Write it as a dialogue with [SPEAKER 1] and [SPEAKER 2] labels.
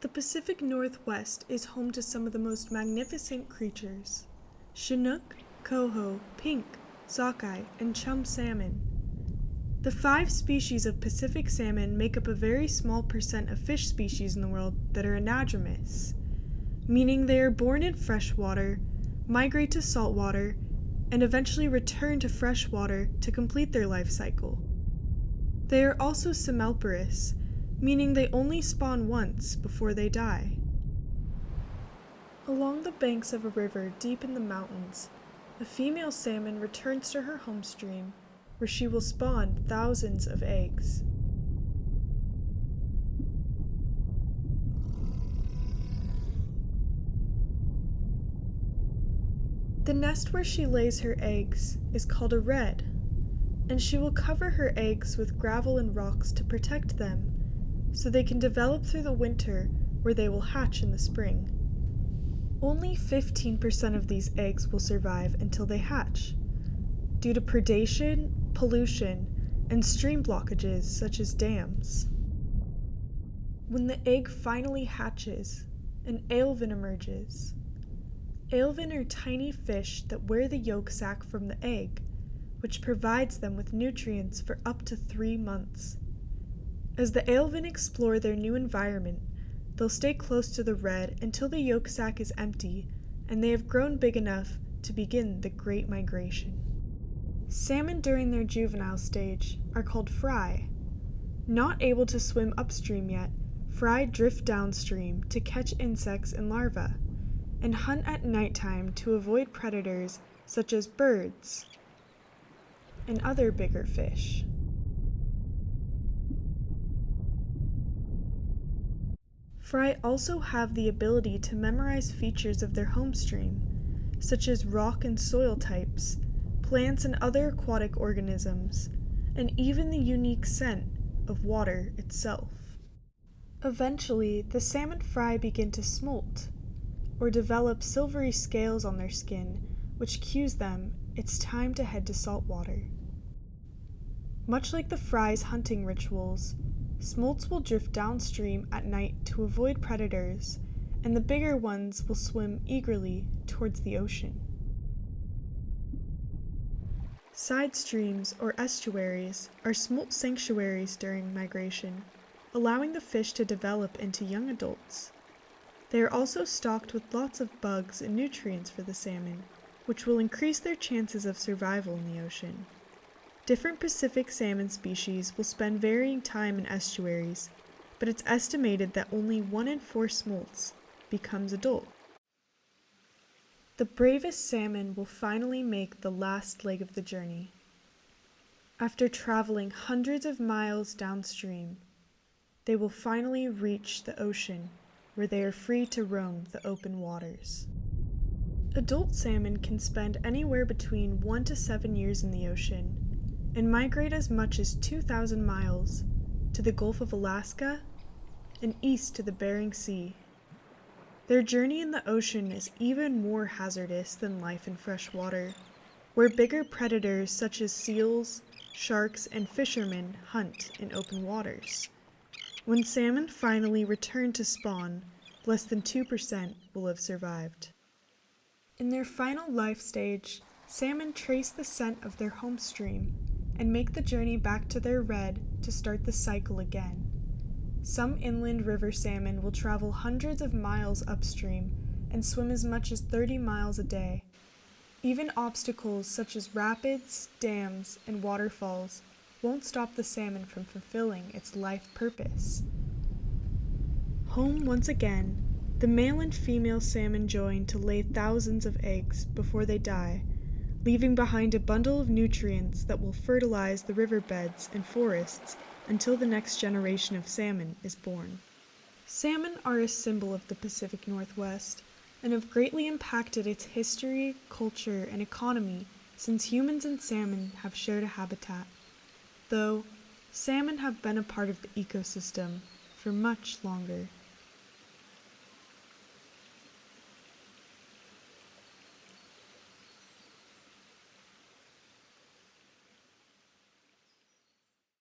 [SPEAKER 1] The Pacific Northwest is home to some of the most magnificent creatures: Chinook, coho, pink, sockeye, and chum salmon. The 5 species of Pacific salmon make up a very small percent of fish species in the world that are anadromous, meaning they are born in freshwater, migrate to saltwater, and eventually return to freshwater to complete their life cycle. They are also simmelparous, meaning they only spawn once before they die. Along the banks of a river deep in the mountains, a female salmon returns to her home stream, where she will spawn thousands of eggs. The nest where she lays her eggs is called a redd, and she will cover her eggs with gravel and rocks to protect them, so they can develop through the winter where they will hatch in the spring. Only 15% of these eggs will survive until they hatch, due to predation, pollution, and stream blockages such as dams. When the egg finally hatches, an alevin emerges. Alevin are tiny fish that wear the yolk sac from the egg, which provides them with nutrients for up to 3 months. As the alevin explore their new environment, they'll stay close to the redd until the yolk sac is empty and they have grown big enough to begin the Great Migration. Salmon during their juvenile stage are called fry. Not able to swim upstream yet, fry drift downstream to catch insects and larvae, and hunt at nighttime to avoid predators such as birds and other bigger fish. Fry also have the ability to memorize features of their home stream, such as rock and soil types, plants and other aquatic organisms, and even the unique scent of water itself. Eventually, the salmon fry begin to smolt, or develop silvery scales on their skin, which cues them it's time to head to saltwater. Much like the fry's hunting rituals, smolts will drift downstream at night to avoid predators, and the bigger ones will swim eagerly towards the ocean. Side streams, or estuaries, are smolt sanctuaries during migration, allowing the fish to develop into young adults. They are also stocked with lots of bugs and nutrients for the salmon, which will increase their chances of survival in the ocean. Different Pacific salmon species will spend varying time in estuaries, but it's estimated that only 1 in 4 smolts becomes adult. The bravest salmon will finally make the last leg of the journey. After traveling hundreds of miles downstream, they will finally reach the ocean, where they are free to roam the open waters. Adult salmon can spend anywhere between 1 to 7 years in the ocean, and migrate as much as 2,000 miles to the Gulf of Alaska and east to the Bering Sea. Their journey in the ocean is even more hazardous than life in fresh water, where bigger predators such as seals, sharks, and fishermen hunt in open waters. When salmon finally return to spawn, less than 2% will have survived. In their final life stage, salmon trace the scent of their home stream and make the journey back to their redd to start the cycle again. Some inland river salmon will travel hundreds of miles upstream and swim as much as 30 miles a day. Even obstacles such as rapids, dams, and waterfalls won't stop the salmon from fulfilling its life purpose. Home once again, the male and female salmon join to lay thousands of eggs before they die, leaving behind a bundle of nutrients that will fertilize the riverbeds and forests until the next generation of salmon is born. Salmon are a symbol of the Pacific Northwest and have greatly impacted its history, culture, and economy since humans and salmon have shared a habitat, though salmon have been a part of the ecosystem for much longer.